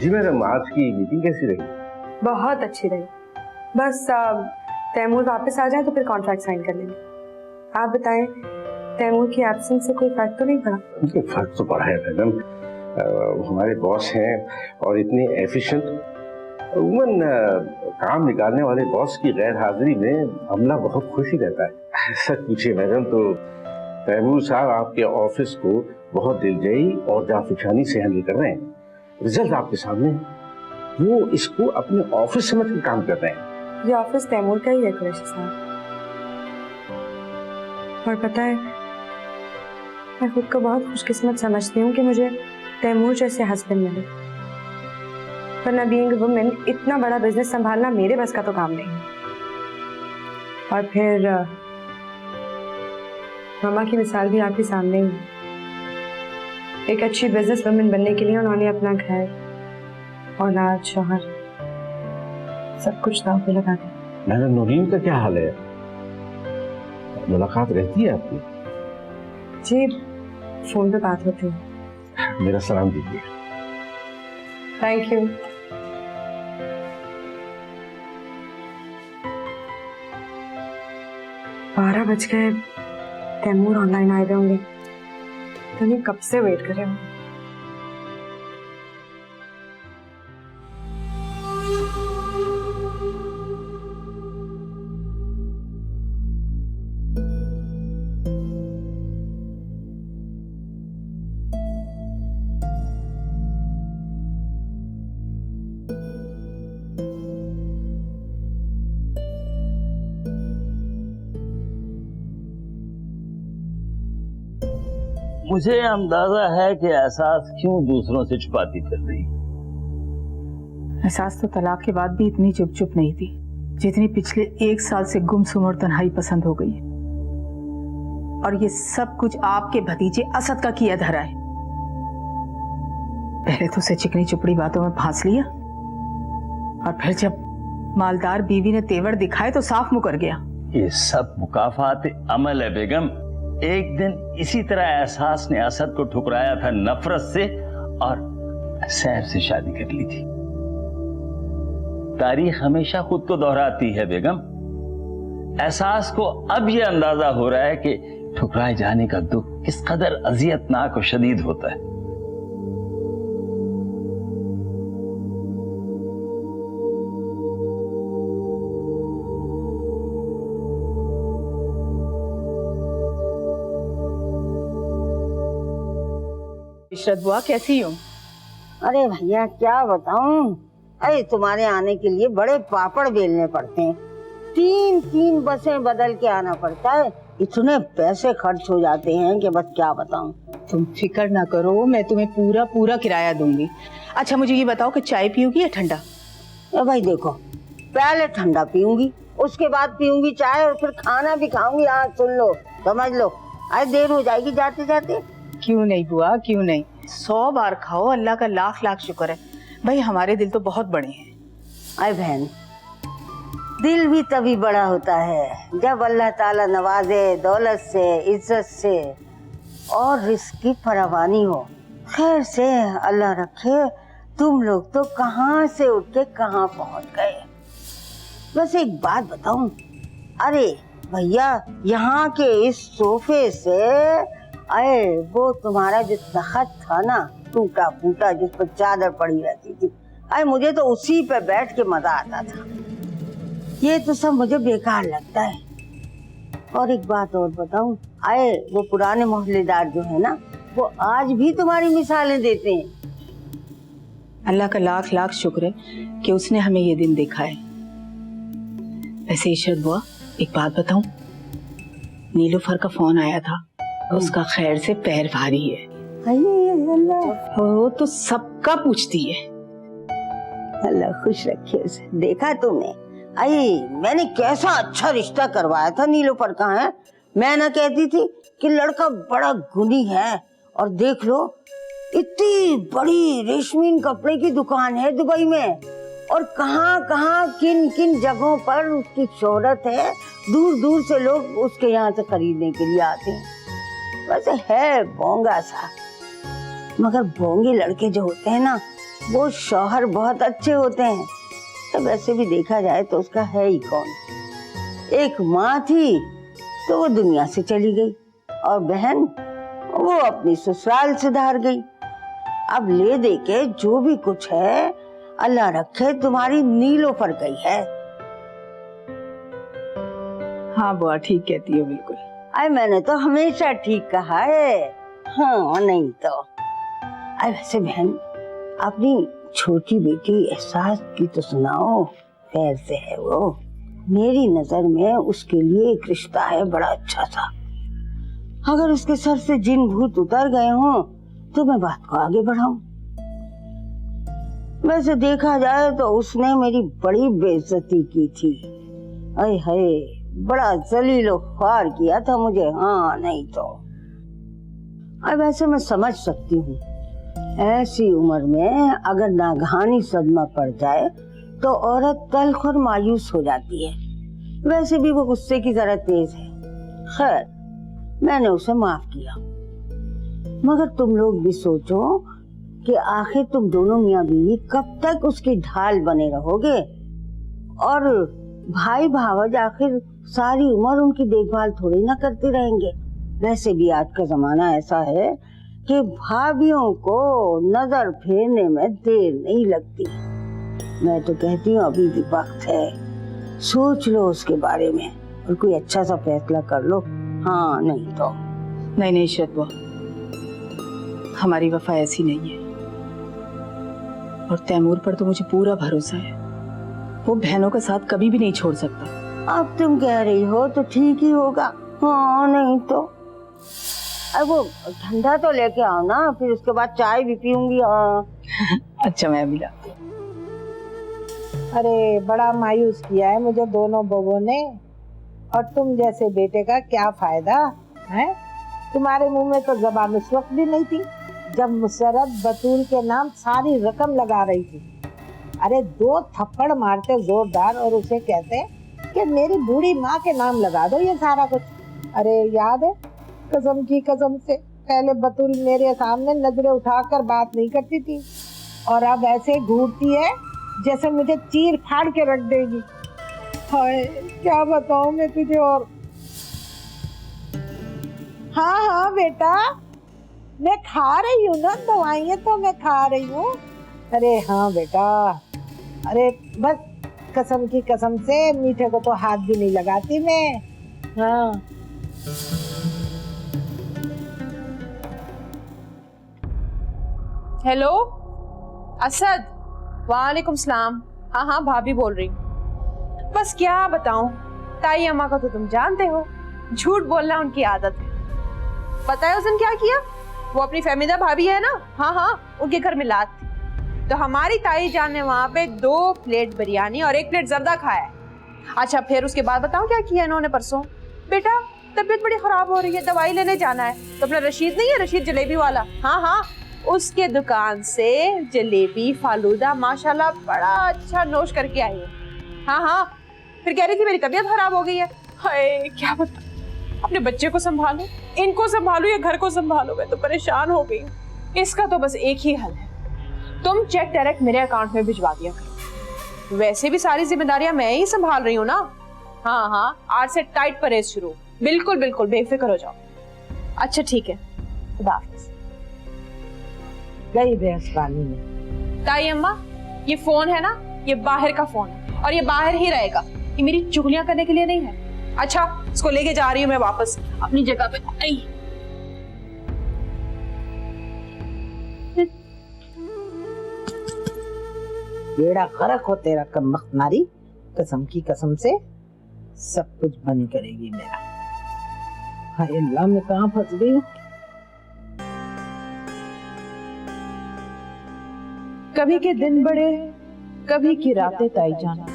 जी madam, आज की meeting कैसी रही? बहुत अच्छी रही। बस तैमूर वापस आ जाए तो फिर कॉन्ट्रैक्ट साइन कर लेंगे। आप बताएं, तैमूर की एब्सेंस से कोई फर्क तो नहीं पड़ा? फर्क तो पड़ा है मैडम। हमारे बॉस हैं और इतने एफिशिएंट। काम निकालने वाले बॉस की गैर हाजिरी में अमला बहुत खुशी रहता है। सच पूछिए मैडम तो तैमूर साहब आपके ऑफिस को बहुत दिलजई और जाफिशानी से हैंडल कर रहे हैं। रिजल्ट आपके सामने है। वो इसको अपने ऑफिस समझ के काम कर रहे हैं। ये ऑफिस तैमूर का ही है कुरैशी साहब। और पता है, मैं खुद को बहुत खुशकिस्मत समझती हूँ कि मुझे तैमूर जैसे हस्बैंड मिले। वरना बीइंग अ वुमेन इतना बड़ा बिजनेस संभालना मेरे बस का तो काम नहीं। और फिर मामा की मिसाल भी आपके सामने ही है। एक अच्छी बिजनेस वुमेन बनने के लिए उन्होंने अपना घर, औलाद, शौहर सब कुछ दांव पे लगा दिया। मैडम, नूरीन का क्या हाल है? मुलाकात रहती है आपकी? जी, फोन पे बात होती है। मेरा सलाम दीजिए। Thank you. बारह बज गए, तैमूर ऑनलाइन आए हुए होंगे तो नहीं कब से वेट कर रहे होंगे। मुझे अंदाजा है कि एहसास क्यों दूसरों से छुपाती फिर रही। एहसास तो तलाक के बाद भी इतनी चुप चुप नहीं थी जितनी पिछले 1 साल से गुमसुम और तन्हाई पसंद हो गई है। और ये सब कुछ आपके भतीजे असद का किया धरा है। पहले तो उसे चिकनी चुपड़ी बातों में फांस लिया और फिर जब मालदार बीवी ने तेवर दिखाए तो साफ मुकर गया। ये सब मुकाफात अमल है बेगम। एक दिन इसी तरह एहसास ने असद को ठुकराया था नफरत से और सैफ से शादी कर ली थी। तारीख हमेशा खुद को दोहराती है बेगम। एहसास को अब यह अंदाजा हो रहा है कि ठुकराए जाने का दुख किस कदर अजियतनाक और शदीद होता है। इशरत बुआ कैसी हो? अरे भैया क्या बताऊं, अरे तुम्हारे आने के लिए बड़े पापड़ बेलने पड़ते हैं। 3 बसें बदल के आना पड़ता है। इतने पैसे खर्च हो जाते हैं कि बस क्या बताऊं। तुम फिक्र ना करो, मैं तुम्हें पूरा किराया दूंगी। अच्छा मुझे ये बताओ कि चाय पियोगी या ठंडा? भाई देखो, पहले ठंडा पीऊंगी, उसके बाद पीऊंगी चाय और फिर खाना भी खाऊंगी। हाँ सुन लो, समझ लो, अरे देर हो जाएगी जाते जाते। क्यों नहीं बुआ, क्यों नहीं, 100 बार खाओ। अल्लाह का लाख शुक्र है। भाई हमारे दिल तो बहुत बड़े हैं। अरे बहन, दिल भी तभी बड़ा होता है जब अल्लाह ताला नवाजे दौलत से, इज्जत से और रिस्क की फरावानी हो। खैर से अल्लाह रखे। तुम लोग तो कहाँ से उठ के कहाँ पहुँच गए। बस एक बात बताऊं, अरे भैया यहाँ के इस सोफे से, अरे वो तुम्हारा जो तख्त था ना, टूटा फूटा, जिस पर चादर पड़ी रहती थी, अरे मुझे तो उसी पे बैठ के मजा आता था। ये तो सब मुझे बेकार लगता है। और एक बात और बताऊं, अरे वो पुराने मोहल्लेदार जो है ना, वो आज भी तुम्हारी मिसालें देते हैं। अल्लाह का लाख शुक्र है कि उसने हमें ये दिन देखा है। वैसे इशरत बुआ एक बात बताऊं, नीलूफर का फोन आया था, उसका खैर से पैर भारी है। अल्लाह, वो तो सबका पूछती है। अल्लाह खुश रखे उसे। देखा तुमने, अरे मैंने कैसा अच्छा रिश्ता करवाया था नीलूफर का। है मैं ना कहती थी कि लड़का बड़ा गुणी है, और देख लो इतनी बड़ी रेशमी कपड़े की दुकान है दुबई में, और कहाँ कहाँ किन किन जगहों पर उसकी शोहरत है। दूर दूर से लोग उसके यहाँ से खरीदने के लिए आते हैं। वैसे है बोंगा सा, मगर बोंगे लड़के जो होते हैं ना, वो शौहर बहुत अच्छे होते हैं। तो वैसे भी देखा जाए तो उसका है ही कौन। एक माँ थी तो वो दुनिया से चली गई, और बहन वो अपनी ससुराल सुधार गई। अब ले दे के जो भी कुछ है, अल्लाह रखे तुम्हारी नीलोफर गई है। हाँ बुआ ठीक कहती हो बिल्कुल। अरे मैंने तो हमेशा ठीक कहा है। हाँ नहीं तो। अरे वैसे बहन, अपनी छोटी बेटी एहसास की तो सुनाओ, खैर से है वो? मेरी नजर में उसके लिए एक रिश्ता है बड़ा अच्छा सा। अगर उसके सर से जिन भूत उतर गए हों तो मैं बात को आगे बढ़ाऊं। वैसे देखा जाए तो उसने मेरी बड़ी बेइज्जती की थी। अरे हाय, बड़ा जलीलो ख्वार किया था मुझे। हाँ नहीं तो। अब वैसे मैं समझ सकती हूँ, ऐसी उम्र में अगर नागहानी सदमा पड़ जाए तो औरत तल्ख और मायूस हो जाती है। वैसे भी वो गुस्से की जरा तेज है। खैर, मैंने उसे माफ किया। मगर तुम लोग भी सोचो कि आखिर तुम दोनों मियां बीवी कब तक उसकी ढाल बने रहोगे, और भाई भावज आखिर सारी उम्र उनकी देखभाल थोड़ी ना करते रहेंगे। वैसे भी आज का जमाना ऐसा है कि भाभियों को नजर फेरने में देर नहीं लगती। मैं तो कहती हूँ अभी भी वक्त है, सोच लो उसके बारे में और कोई अच्छा सा फैसला कर लो। हाँ नहीं तो। नहीं इशरत बुआ, हमारी वफा ऐसी नहीं है, और तैमूर पर तो मुझे पूरा भरोसा है। वो बहनों का साथ कभी भी नहीं छोड़ सकता। अब तुम कह रही हो तो ठीक ही होगा। हाँ नहीं तो। अब वो ठंडा तो लेके आओ ना, फिर उसके बाद चाय भी पीऊंगी। हाँ अच्छा मैं भी लाती हूँ। अरे बड़ा मायूस किया है मुझे दोनों बहूओं ने, और तुम जैसे बेटे का क्या फायदा है? तुम्हारे मुंह में तो जबान उस वक्त भी नहीं थी जब मुसर्रत बतूल के नाम सारी रकम लगा रही थी। अरे 2 थप्पड़ मारते जोरदार और उसे कहते कि मेरी बूढ़ी माँ के नाम लगा दो ये सारा कुछ। अरे याद है, कसम की कसम से पहले बतूल मेरे सामने नजरें उठाकर बात नहीं करती थी, और अब ऐसे घूरती है जैसे मुझे चीर फाड़ के रख देगी। हाय क्या बताऊं मैं तुझे। और हाँ हाँ बेटा, मैं खा रही हूँ ना दवाइयाँ, तो मैं खा रही हूँ। अरे हाँ बेटा, अरे बस कसम की कसम से मीठे को तो हाथ भी नहीं लगाती मैं। हाँ हेलो असद, वालेकुम सलाम। हाँ हाँ भाभी बोल रही हूँ। बस क्या बताऊं, ताई अम्मा को तो तुम जानते हो, झूठ बोलना उनकी आदत है। पता है उस दिन क्या किया? वो अपनी फहमीदा भाभी है ना, हाँ हाँ, उनके घर में लात थी, तो हमारी ताई जान ने वहां पे 2 प्लेट बिरयानी और 1 प्लेट जर्दा खाया। अच्छा फिर उसके बाद बताऊं क्या किया इन्होंने परसों? बेटा तबीयत बड़ी खराब हो रही है, दवाई लेने जाना है, तो अपना रशीद नहीं है, रशीद जलेबी वाला, हाँ हाँ, उसके दुकान से जलेबी फालूदा माशाल्लाह बड़ा अच्छा नोश करके आई है। हाँ हाँ, फिर कह रही थी मेरी तबीयत खराब हो गई है। हाय क्या बता, अपने बच्चे को संभालो, इनको संभालो या घर को संभालो, मैं तो परेशान हो गई हूँ। इसका तो बस एक ही हल है, तुम चेक डायरेक्ट मेरे अकाउंट में भिजवा दिया करो। वैसे भी सारी जिम्मेदारियां मैं ही संभाल रही हूँ ना। हाँ हाँ, आज से टाइट परहेज शुरू, बिल्कुल बिल्कुल बेफिक्र हो जाओ। अच्छा ठीक है, खुदा हाफिज। गई बेहसबानी में। ताई अम्मा, ये फोन है ना, ये बाहर का फोन है और ये बाहर ही रहेगा, ये मेरी चुगलियां करने के लिए नहीं है। अच्छा इसको लेके जा रही हूँ मैं वापस अपनी जगह पे। आई बेड़ा खरक हो तेरा कमबख्त नारी, कसम की कसम से सब कुछ बंद करेगी मेरा। हाय अल्लाह, मैं कहाँ फंस गई हूँ। कभी के दिन बड़े, कभी की रातें ताई जान,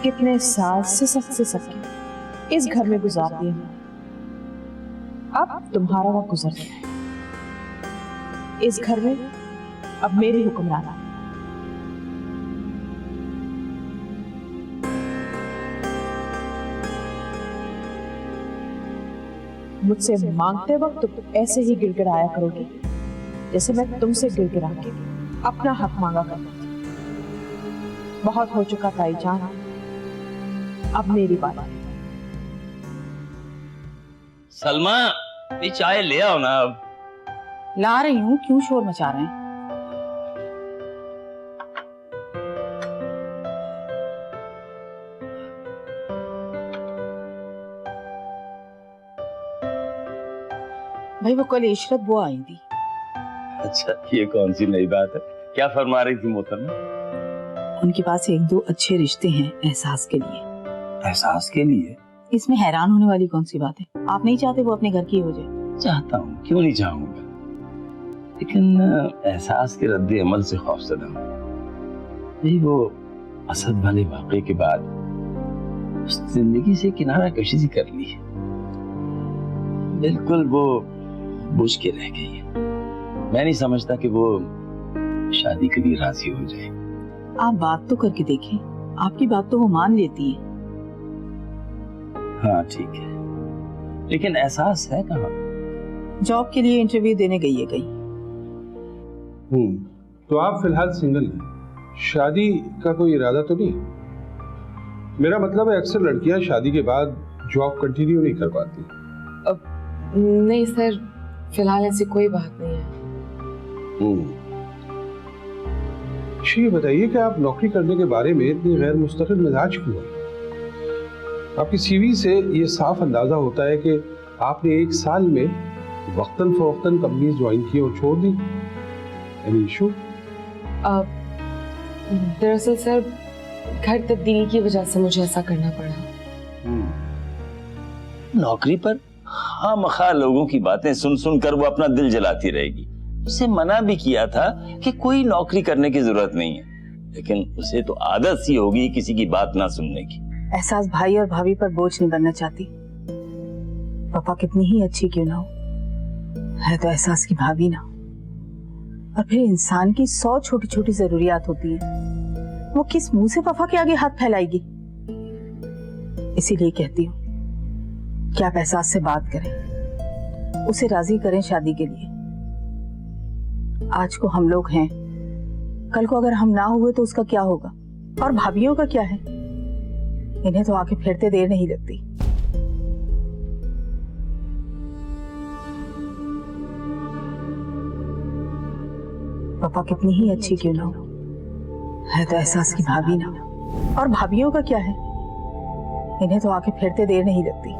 कितने साल से सबके इस घर में गुजार दिए हैं। अब तुम्हारा वक्त गुजर गया है, इस घर में अब मेरी हुक्मरानी। मुझसे मांगते वक्त तुम ऐसे ही गिड़गिड़ाया करोगी जैसे मैं तुमसे गिड़गिड़ा के अपना हक मांगा करती थी। बहुत हो चुका ताई जान, अब मेरी बात है। सलमा, ये चाय ले आओ ना अब। ला रही हूँ, क्यों शोर मचा रहे हैं? भाई वो कल इशरत बुआ आई थी। अच्छा, ये कौन सी नई बात है? क्या फरमा रही थी मोहतरमा? उनके पास एक दो अच्छे रिश्ते हैं एहसास के लिए। एहसास के लिए? इसमें हैरान होने वाली कौन सी बात है? आप नहीं चाहते वो अपने घर की हो जाए? चाहता हूँ, क्यों नहीं चाहूंगा, लेकिन एहसास के रद्द अमल से खौफजदा हूँ। नहीं, वो असद वाले वाक़े के बाद उस जिंदगी से किनारा कशी सी कर ली है। बिल्कुल वो बुझ के रह गई है। मैं नहीं समझता कि वो शादी के लिए राजी हो जाए। आप बात तो करके देखें, आपकी बात तो वो मान लेती है। हाँ ठीक है, लेकिन एहसास है कहाँ? जॉब के लिए इंटरव्यू देने गई है कहीं। तो आप फिलहाल सिंगल हैं, शादी का कोई इरादा तो नहीं? मेरा मतलब है अक्सर लड़कियां शादी के बाद जॉब कंटिन्यू नहीं कर पाती। नहीं सर, फिलहाल ऐसी कोई बात नहीं है। अच्छा, ये बताइए कि आप नौकरी करने के बारे में इतनी गैर मुस्तकिल मिजाज क्यों हैं? आपकी सीवी से ये साफ अंदाजा होता है कि आपने 1 साल में वक्तन फवक्तन कंपनीज ज्वाइन की और छोड़ दी। Any issue? दरअसल सर, घर तब्दीली की वजह से मुझे ऐसा करना पड़ा। नौकरी पर खामखा लोगों की बातें सुन सुन कर वो अपना दिल जलाती रहेगी। उसे मना भी किया था कि कोई नौकरी करने की जरूरत नहीं है, लेकिन उसे तो आदत सी होगी किसी की बात ना सुनने की। एहसास भाई और भाभी पर बोझ नहीं बनना चाहती। पापा कितनी ही अच्छी क्यों ना हो, है तो एहसास की भाभी ना। और फिर इंसान की 100 छोटी छोटी जरूरियात होती हैं, वो किस मुंह से पापा के आगे हाथ फैलाएगी? इसीलिए कहती हूँ कि आप एहसास से बात करें, उसे राजी करें शादी के लिए। आज को हम लोग हैं, कल को अगर हम ना हुए तो उसका क्या होगा? और भाभियों का क्या है? इन्हें तो आके फिरते देर नहीं लगती। पापा कितनी ही अच्छी क्यों ना हो, है तो एहसास की भाभी ना। और भाभियों का क्या है? इन्हें तो आके फिरते देर नहीं लगती।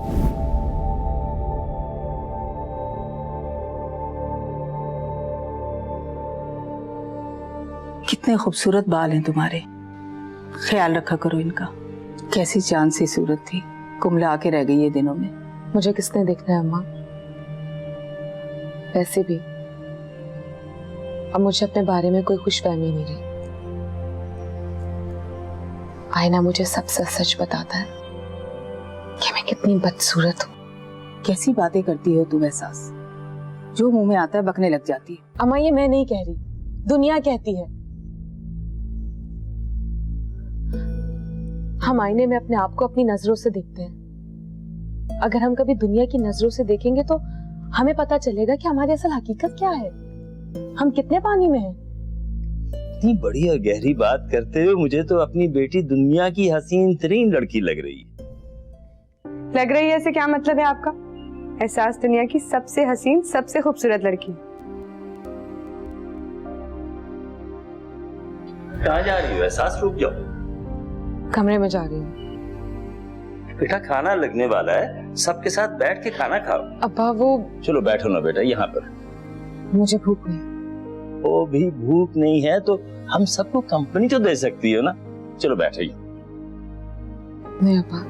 कितने खूबसूरत बाल हैं तुम्हारे, ख्याल रखा करो इनका। कैसी चांद सी सूरत थी, कुमला आके रह गई ये दिनों में। मुझे किसने देखना है अम्मा? वैसे भी अब मुझे अपने बारे में कोई खुशफहमी नहीं रही। आईना मुझे सब सच बताता है कि मैं कितनी बदसूरत हूँ। कैसी बातें करती हो तुम एहसास, जो मुंह में आता है बकने लग जाती है। अम्मा ये मैं नहीं कह रही, दुनिया कहती है। हम आईने में अपने आप को अपनी नजरों से देखते हैं। अगर हम कभी दुनिया की नजरों से देखेंगे तो हमें पता चलेगा कि हमारी असल हकीकत क्या है, हम कितने पानी में हैं। इतनी बड़ी और गहरी बात करते हुए मुझे तो अपनी बेटी दुनिया की हसीन तरीन लड़की लग रही है। लग रही है ऐसे क्या मतलब है आपका? एहसास दुनिया की सबसे हसीन, सबसे खूबसूरत लड़की। कहाँ जा रही हो एहसास? रुक जाओ। कमरे में जा रही हूँ। बेटा खाना लगने वाला है, सबके साथ बैठ के खाना खाओ। अब्बा वो, चलो बैठो ना बेटा यहाँ पर। मुझे भूख नहीं। वो भी भूख नहीं है तो हम सबको कंपनी तो दे सकती हो ना। चलो बैठो। नहीं अब्बा,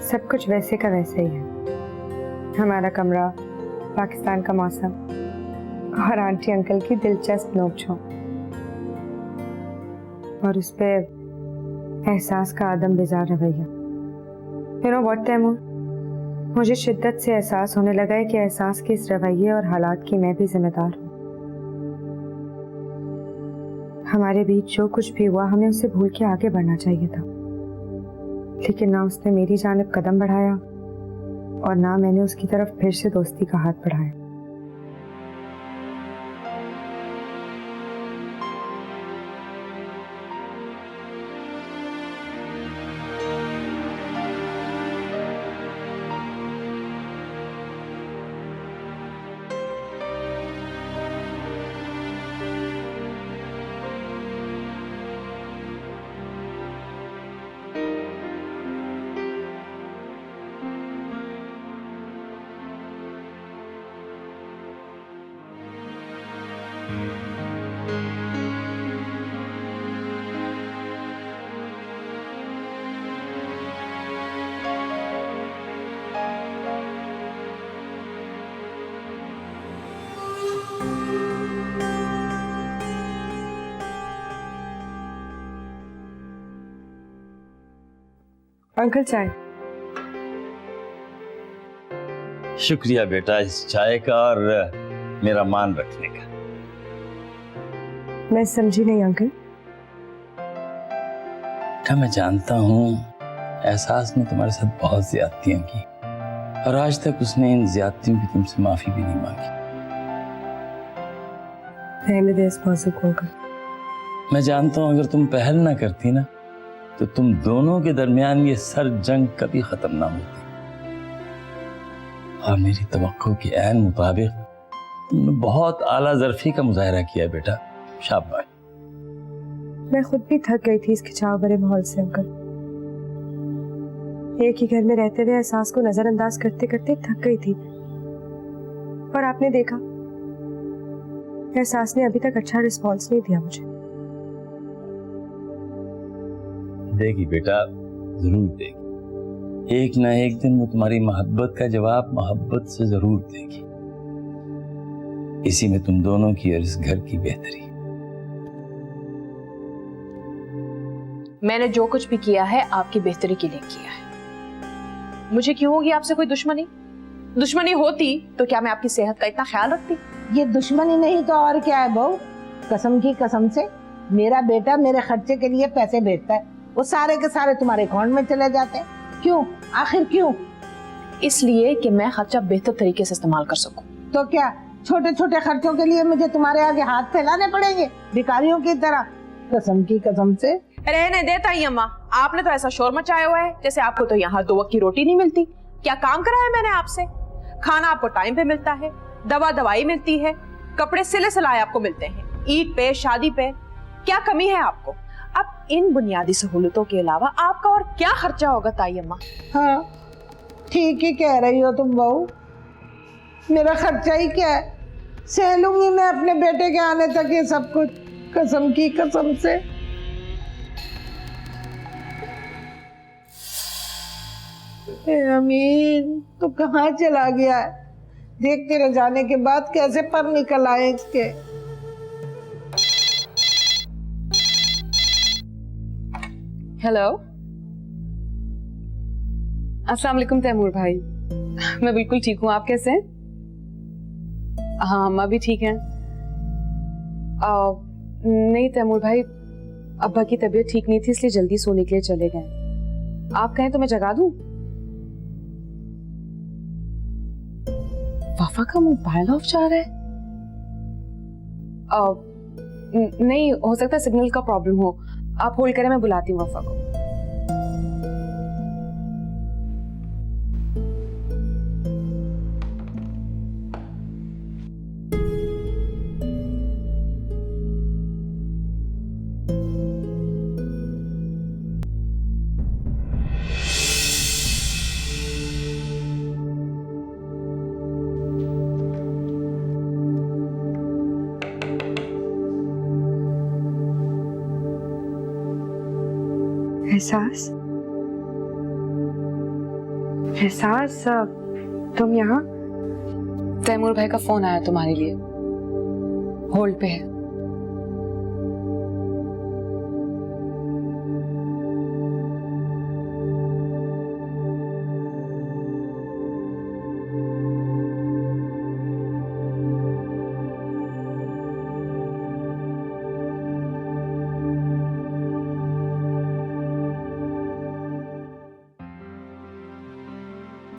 सब कुछ वैसे का वैसे ही है। हमारा कमरा, पाकिस्तान का मौसम और आंटी अंकल की दिलचस्प नोक-झोंक, और उस पे एहसास का आदम बेजार रवैया। You know what, Taimur? मुझे शिद्दत से एहसास होने लगा है कि एहसास के इस रवैये और हालात की मैं भी जिम्मेदार हूँ। हमारे बीच जो कुछ भी हुआ हमें उसे भूल के आगे बढ़ना चाहिए था, लेकिन ना उसने मेरी जानिब कदम बढ़ाया और ना मैंने उसकी तरफ फिर से दोस्ती का हाथ बढ़ाया। अंकल चाय। शुक्रिया बेटा इस चाय का और मेरा मान रखने का। मैं समझी नहीं अंकल। बेटा मैं जानता हूँ एहसास ने तुम्हारे साथ बहुत ज्यादतियां की और आज तक उसने इन ज्यादतियों की तुमसे माफी भी नहीं मांगी। रहने दे इस मौजूद को अंकल। मैं जानता हूँ अगर तुम पहल ना करती ना तो तुम दोनों के दरमियान ये सर जंग कभी खत्म ना होती और मेरी तवक्को के ऐन मुताबिक तुमने बहुत आला ज़र्फी का मुजाहरा किया बेटा, शाबाश। मैं खुद भी थक गई थी इस खिंचाव भरे माहौल से अंकल। एक ही घर में रहते हुए एहसास को नजरअंदाज करते करते थक गई थी और आपने देखा एहसास ने अभी तक अच्छा रिस्पॉन्स नहीं दिया मुझे। देगी बेटा, जरूर देगी। एक ना एक दिन वो तुम्हारी मोहब्बत का जवाब मोहब्बत से जरूर देगी। इसी में तुम दोनों की और इस घर की बेहतरी। मैंने जो कुछ भी किया है आपकी बेहतरी के लिए किया है। मुझे क्यों होगी आपसे कोई दुश्मनी? दुश्मनी होती तो क्या मैं आपकी सेहत का इतना ख्याल रखती? ये दुश्मनी नहीं तो और क्या है बहू? कसम की कसम से मेरा बेटा मेरे खर्चे के लिए पैसे भेजता है, वो सारे के सारे तुम्हारे अकाउंट में चले जाते हैं। क्यों? आखिर क्यों? इसलिए कि मैं खर्चा बेहतर तरीके से इस्तेमाल कर सकूं। तो क्या छोटे छोटे खर्चों के लिए मुझे तुम्हारे आगे हाथ फैलाने पड़ेंगे भिखारियों की तरह? कसम की कसम से। रहने देता ही अम्मा, आपने तो ऐसा शोर मचाया हुआ है जैसे आपको तो यहाँ 2 वक्त की रोटी नहीं मिलती। क्या काम करा है मैंने आपसे? खाना आपको टाइम पे मिलता है, दवा दवाई मिलती है, कपड़े सिले सिलाए आपको मिलते हैं, ईद पे शादी पे। क्या कमी है आपको? अब इन बुनियादी सहूलतों के अलावा आपका और क्या खर्चा होगा ताई अम्मा? हाँ ठीक ही कह रही हो तुम बहू। मेरा खर्चा ही क्या है, सह लूंगी मैं अपने बेटे के आने तक ये सब कुछ। कसम की कसम से। अमीन तो कहाँ चला गया है? देख तेरे जाने के बाद कैसे पर निकल आए इसके। हेलो, अस्सलाम वालेकुम तैमूर भाई। मैं बिल्कुल ठीक हूँ, आप कैसे हैं? हाँ अम्मा भी ठीक हैं। नहीं तैमूर भाई, अब्बा की तबीयत ठीक नहीं थी इसलिए जल्दी सोने के लिए चले गए। आप कहें तो मैं जगा दूं? वफा का मोबाइल ऑफ जा रहा है। नहीं हो सकता सिग्नल का प्रॉब्लम हो, आप होल्ड करें, मैं बुलाती हूँ वफा को। एहसास, एहसास तुम यहाँ? तैमूर भाई का फोन आया तुम्हारे लिए, होल्ड पे है।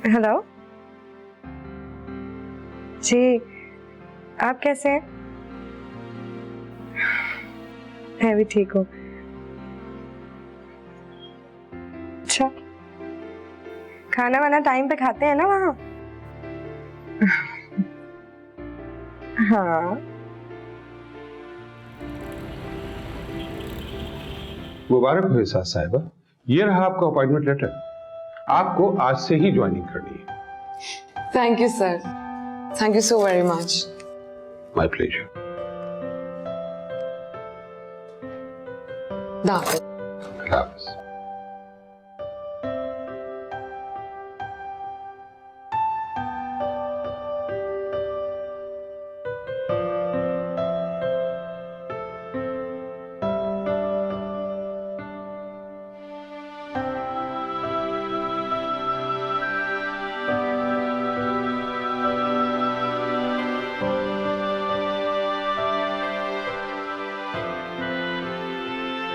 हेलो जी, आप कैसे हैं? मैं भी ठीक हूँ। अच्छा, खाना वाना टाइम पे खाते हैं ना वहाँ? हाँ। मुबारक हो एहसास साहिबा, ये रहा आपका अपॉइंटमेंट लेटर। आपको आज से ही ज्वाइनिंग करनी है। Thank you sir, thank you so very much. My pleasure.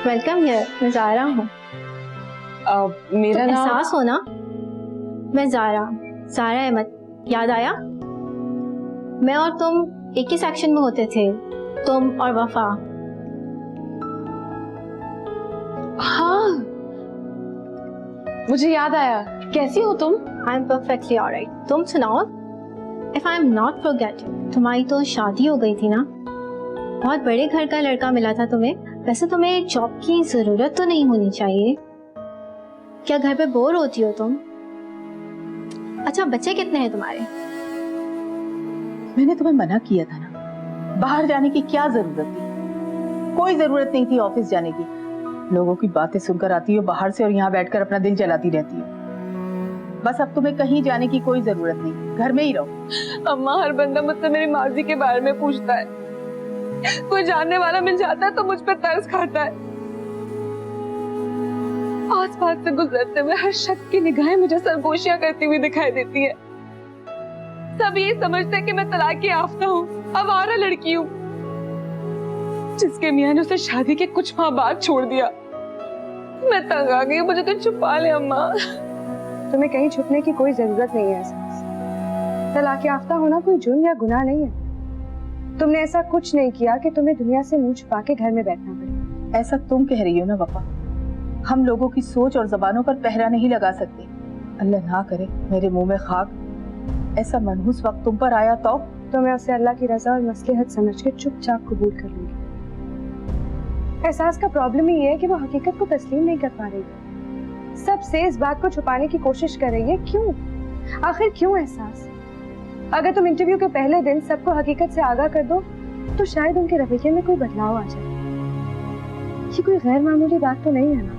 Welcome here, मैं ज़ारा हूँ। मेरा तो नाम एहसास हो ना, मैं ज़ारा अहमद, याद आया? मैं और तुम एक ही सेक्शन में होते थे, तुम और वफा। हाँ, मुझे याद आया। कैसी हो तुम? I am perfectly alright. तुम सुनाओ। If I am not forgetting, तुम्हारी तो शादी हो गई थी ना? बहुत बड़े घर का लड़का मिला था तुम्हें। वैसे तुम्हें जॉब की जरूरत तो नहीं होनी चाहिए। क्या घर पे बोर होती हो तुम? अच्छा, बच्चे कितने हैं तुम्हारे? मैंने तुम्हें मना किया था ना, बाहर जाने की क्या जरूरत थी? कोई जरूरत नहीं थी ऑफिस जाने की। लोगों की बातें सुनकर आती हो बाहर से और यहाँ बैठकर अपना दिल जलाती रहती हो। बस अब तुम्हें कहीं जाने की कोई जरूरत नहीं, घर में ही रहो। अम्मा, हर बंदा मुझसे मेरी माजी के बारे में पूछता है। कोई जानने वाला मिल जाता है तो मुझ पर तरस खाता है। आसपास से गुजरते हुए हर शख्स की निगाहें मुझे सरगोशियां करती हुई दिखाई देती है। सब ये समझते हैं कि मैं तलाक याफ्ता हूँ, आवारा लड़की हूँ, जिसके मियां ने उसे शादी के कुछ माह बाद छोड़ दिया। मैं तंग आ गई, मुझे तो छुपा ले अम्मा। तुम्हें कहीं छुपने की कोई जरूरत नहीं है एहसास। तलाक याफ्ता होना कोई जुर्म या गुनाह नहीं है। तुमने ऐसा कुछ नहीं किया कि तुम्हें दुनिया से मुंह छुपा के घर में बैठना पड़े। ऐसा तुम कह रही हो ना वफा। हम लोगों की सोच और जबानों पर पहरा नहीं लगा सकते। अल्लाह ना करे मेरे मुंह में खाक। ऐसा मनहूस वक्त तुम पर आया तो मैं उसे अल्लाह की रजा और मसलहत समझ के चुपचाप कबूल कर लूंगी। एहसास का प्रॉब्लम ही है कि वो हकीकत को तस्लीम नहीं कर पा रही। सबसे इस बात को छुपाने की कोशिश कर रही है। क्यों? आखिर क्यों एहसास? अगर तुम इंटरव्यू के पहले दिन सबको हकीकत से आगाह कर दो तो शायद उनके रवैये में कोई बदलाव आ जाए। ये कोई गैर मामूली बात तो नहीं है ना?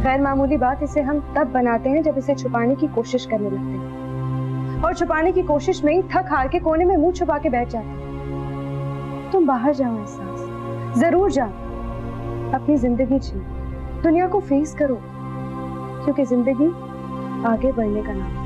गैर मामूली बात इसे हम तब बनाते हैं जब इसे छुपाने की कोशिश करने लगते हैं, और छुपाने की कोशिश में ही थक हार के कोने में मुंह छुपा के बैठ जाते हैं। तुम बाहर जाओ एहसास, जरूर जाओ। अपनी जिंदगी जियो, दुनिया को फेस करो, क्योंकि जिंदगी आगे बढ़ने का नाम है।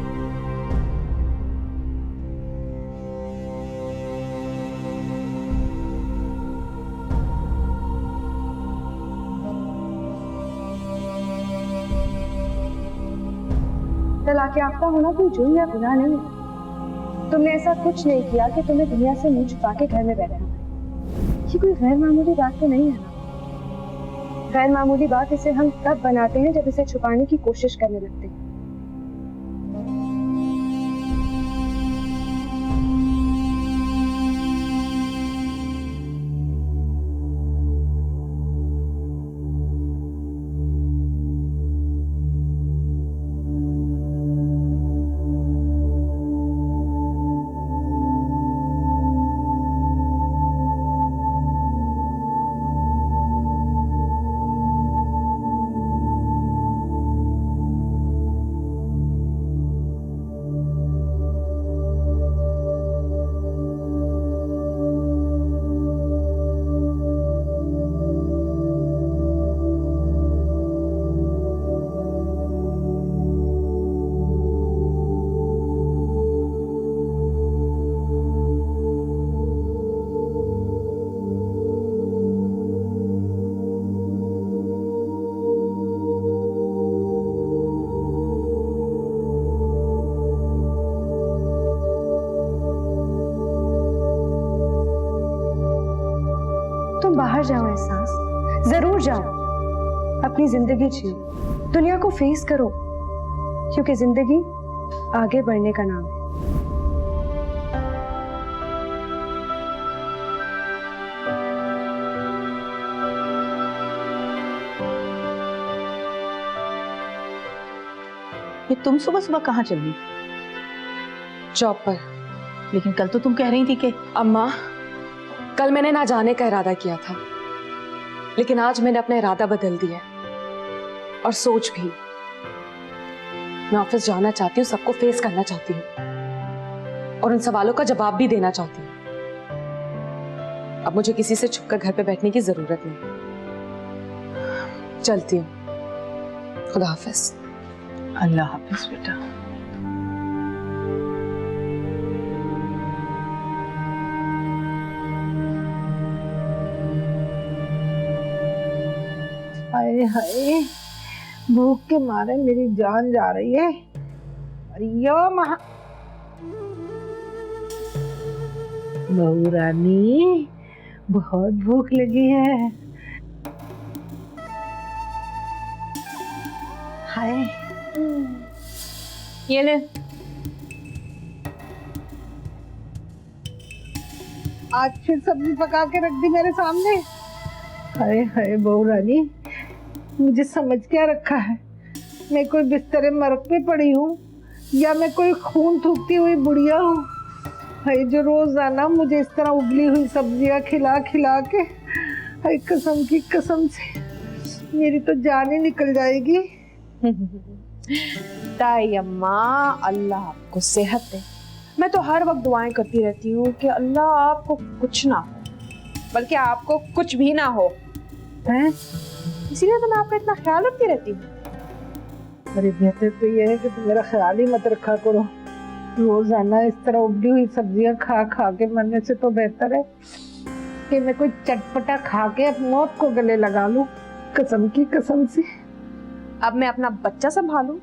तलाक याफ्ता होना कोई जुर्म या गुनाह नहीं है। तुमने ऐसा कुछ नहीं किया कि तुम्हें दुनिया से मुंह छुपा के घर में बैठना पड़े। ये कोई गैर मामूली बात तो नहीं है ना? गैर मामूली बात इसे हम तब बनाते हैं जब इसे छुपाने की कोशिश करने लगते हैं। बाहर जाओ एहसास, जरूर जाओ, अपनी जिंदगी जियो, दुनिया को फेस करो, क्योंकि जिंदगी आगे बढ़ने का नाम है। ये तुम सुबह सुबह कहाँ चल रही? जॉब पर। लेकिन कल तो तुम कह रही थी कि अम्मा, कल मैंने ना जाने का इरादा किया था, लेकिन आज मैंने अपना इरादा बदल दिया और सोच भी। मैं ऑफिस जाना चाहती हूँ, सबको फेस करना चाहती हूँ और उन सवालों का जवाब भी देना चाहती हूँ। अब मुझे किसी से छुपकर घर पे बैठने की जरूरत नहीं। चलती हूँ, खुदा हाफिज। अल्लाह हाफिज बेटा। हाय हाय, भूख के मारे मेरी जान जा रही है। अरियो महा बहू रानी, बहुत भूख लगी है। हाय, ये ले। आज फिर सब्जी पका के रख दी मेरे सामने। हाय हाय बहू रानी, मुझे समझ क्या रखा है? मैं कोई बिस्तरे मरक पे पड़ी हूँ या मैं कोई खून थूकती हुई बुढ़िया हूँ? हाय, जो रोजाना मुझे इस तरह उबली हुई सब्जियां खिला खिला के, हाय कसम की कसम से मेरी तो जान ही निकल जाएगी। ताई अम्मा, अल्लाह आपको सेहत दे। मैं तो हर वक्त दुआएं करती रहती हूँ कि अल्लाह आपको कुछ ना हो, बल्कि आपको कुछ भी ना हो, हैं? इसीलिए तो मैं आपका इतना ख्याल रखती रहती हूँ। अरे बेहतर तो ये है कि तुम मेरा ख्याल ही मत रखा करो। रोजाना इस तरह उबली हुई सब्जियां खा खा के मरने से तो बेहतर है कि मैं कोई चटपटा खा के अपनी मौत को गले लगा लूं, कसम की कसम से। अब मैं अपना बच्चा संभालूं,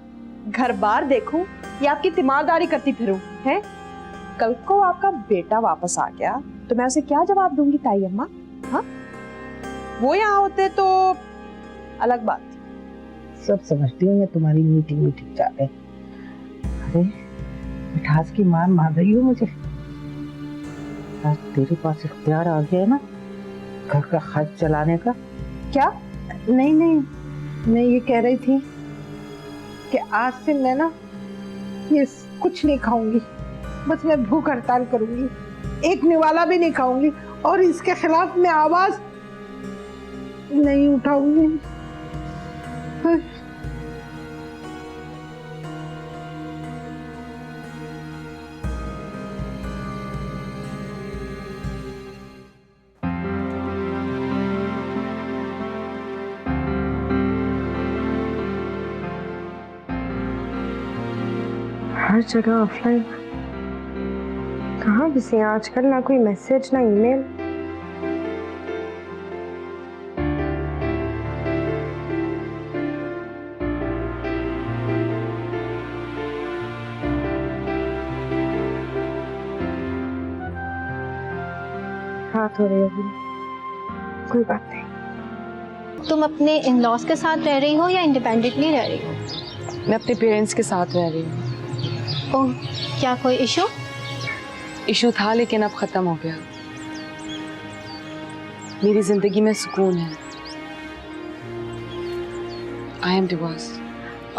घर बार देखूं या आपकी तीमारदारी करती फिरूं? हैं? कल को आपका बेटा वापस आ गया तो मैं उसे क्या जवाब दूंगी ताई अम्मा? हाँ, वो यहाँ होते तो अलग बात थी। सब समझती हूँ मैं तुम्हारी मीठी मीठी चालें। अरे मिठास की मान मार रही हो मुझे। आज तेरे पास इख्तियार आ गया है ना घर का खर्च चलाने का। क्या? नहीं नहीं, मैं ये कह रही थी कि आज से मैं ना ये कुछ नहीं खाऊंगी, बस मैं भूख हड़ताल करूंगी, एक निवाला भी नहीं खाऊंगी और इसके खिलाफ मैं आवाज नहीं उठाऊंगी। हर जगह ऑफलाइन, कहाँ बिजी हैं आजकल? ना कोई मैसेज ना ईमेल। रात हो रही होगी, कोई बात नहीं। तुम अपने इन लॉज के साथ रह रही हो या इंडिपेंडेंटली रह रही हो? मैं अपने पेरेंट्स के साथ रह रही हूँ। ओह, क्या कोई इशू? इशू था लेकिन अब खत्म हो गया। मेरी जिंदगी में सुकून है। I am divorce.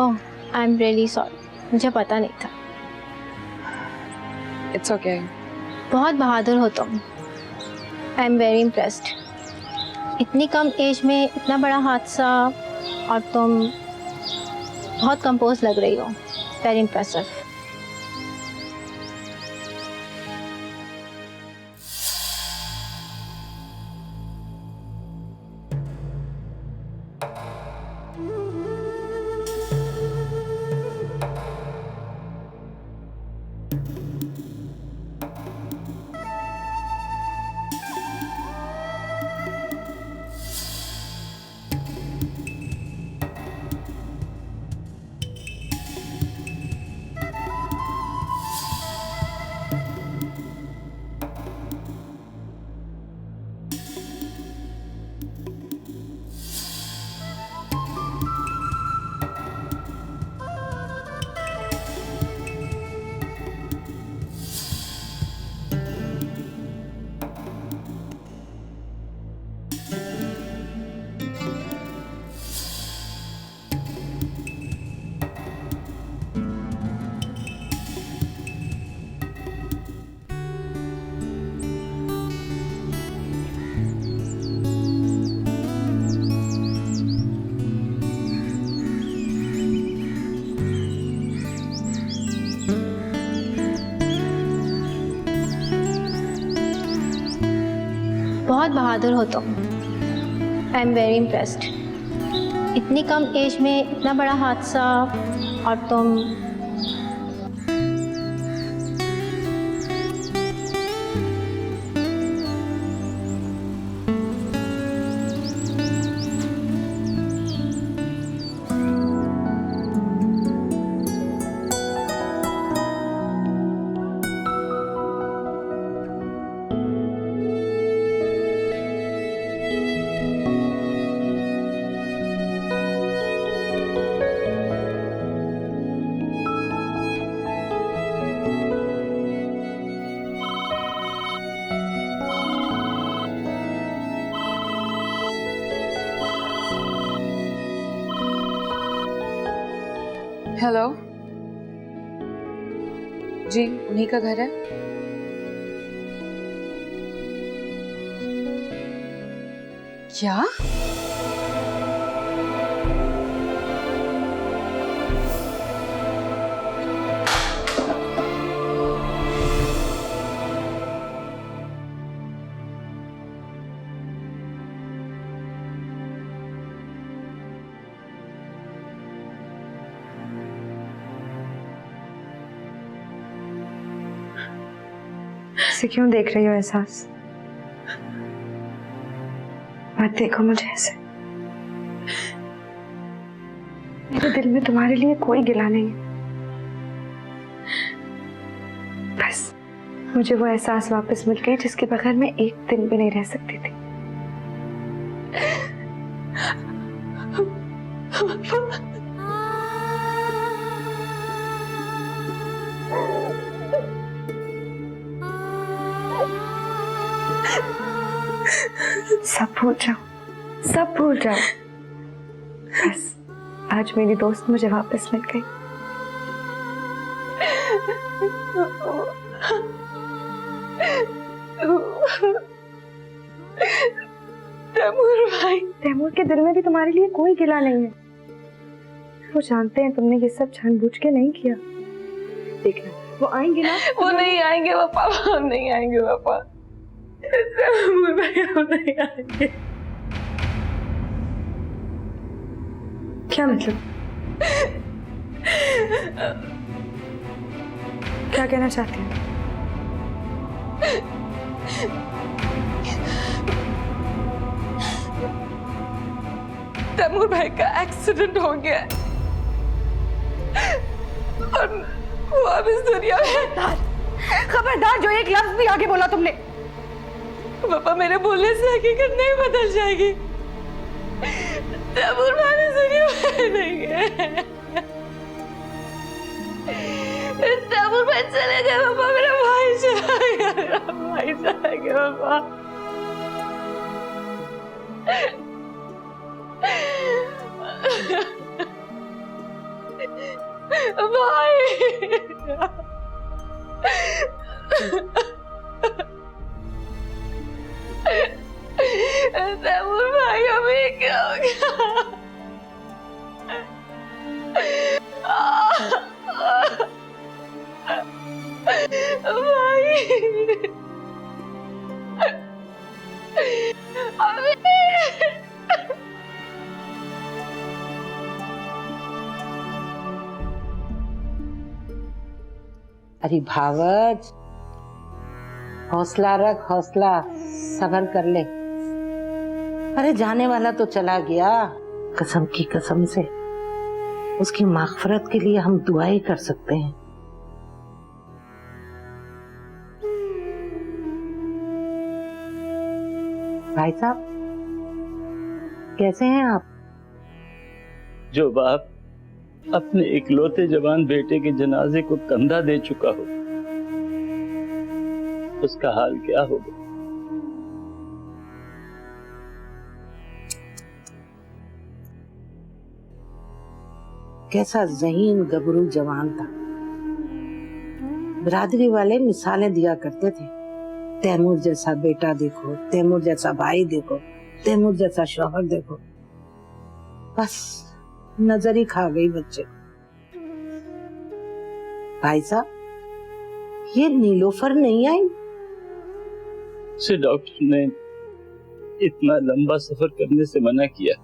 Oh, I am really sorry, मुझे पता नहीं था। It's okay. बहुत बहादुर हो तुम। I am very impressed. इतनी कम एज में इतना बड़ा हादसा और तुम बहुत कंपोज लग रही हो। Very impressive. बहादुर हो तुम। I am very impressed. इतनी कम एज में इतना बड़ा हादसा, और तुम हेलो जी, उन्हीं का घर है। क्या? ऐसे क्यों देख रही हो एहसास? मत देखो मुझे ऐसे। मेरे दिल में तुम्हारे लिए कोई गिला नहीं है। बस मुझे वो एहसास वापस मिल गई जिसके बगैर मैं एक दिन भी नहीं रह सकती थी। सब भूल जाओ, सब भूल जाओ। बस आज मेरी दोस्त मुझे वापस मिल गई। तैमूर भाई, तैमूर के दिल में भी तुम्हारे लिए कोई गिला नहीं है। वो जानते हैं तुमने ये सब जानबूझ के नहीं किया। देखना वो आएंगे ना। वो नहीं आएंगे पापा, वो नहीं आएंगे पापा। तैमूर भाई वो नहीं आएंगे। क्या मतलब? क्या कहना चाहते हैं? तैमूर भाई का एक्सीडेंट हो गया और वो अब इस दुनिया में। खबरदार, जो एक लफ्ज भी आगे बोला तुमने। पापा मेरे बोलने से हकीकत नहीं बदल जाएगी। तैमूर भाई इस दुनिया में नहीं है। तैमूर भाई चले गए पापा, मेरा भाई चला गया, मेरा भाई चला गया पापा। तैमूर भाई हमें क्या हो गया? अरे भावज, हौसला रख, हौसला, सब्र कर ले। अरे जाने वाला तो चला गया, कसम की कसम से उसकी मागफरत के लिए हम दुआएं कर सकते हैं। भाई साहब कैसे हैं आप? जो बाप अपने इकलौते जवान बेटे के जनाजे को कंधा दे चुका हो, उसका हाल क्या होगा? कैसा ज़हीन गबरू जवान था। बिरादरी वाले मिसालें दिया करते थे, तैमूर जैसा बेटा देखो, तैमूर जैसा भाई देखो, तैमूर जैसा शौहर देखो। बस नजर ही खा गई बच्चे को। भाई साहब, ये नीलोफर नहीं आई? से डॉक्टर ने इतना लंबा सफर करने से मना किया।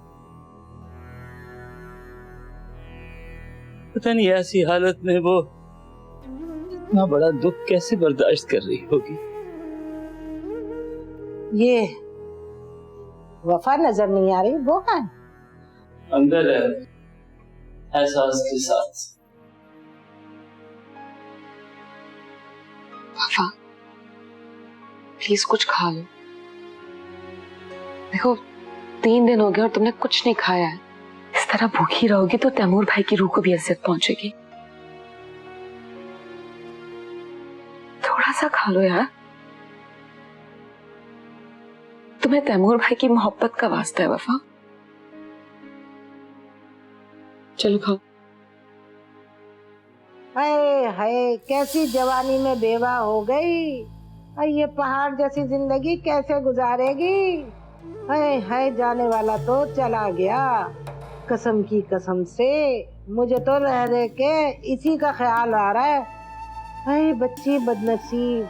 पता नहीं ऐसी हालत में वो इतना बड़ा दुख कैसे बर्दाश्त कर रही होगी। ये वफा नजर नहीं आ रही, वो है अंदर है एहसास के साथ। वफा प्लीज कुछ खा लो। देखो 3 दिन हो गए और तुमने कुछ नहीं खाया है। इस तरह भूखी रहोगी तो तैमूर भाई की रूह को भी इज्जत पहुंचेगी। थोड़ा सा खा लो यार। तुम्हें तैमूर भाई की मोहब्बत का वास्ता है वफा। चलो खाओ। हाय हाय, कैसी जवानी में बेवा हो गई। ये पहाड़ जैसी जिंदगी कैसे गुजारेगी। हाय हाय, जाने वाला तो चला गया। कसम की कसम से मुझे तो रह रह के इसी का ख्याल आ रहा है। हाय बच्ची बदनसीब।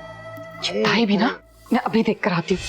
भाई भी ना, मैं अभी देख कर आती हूँ।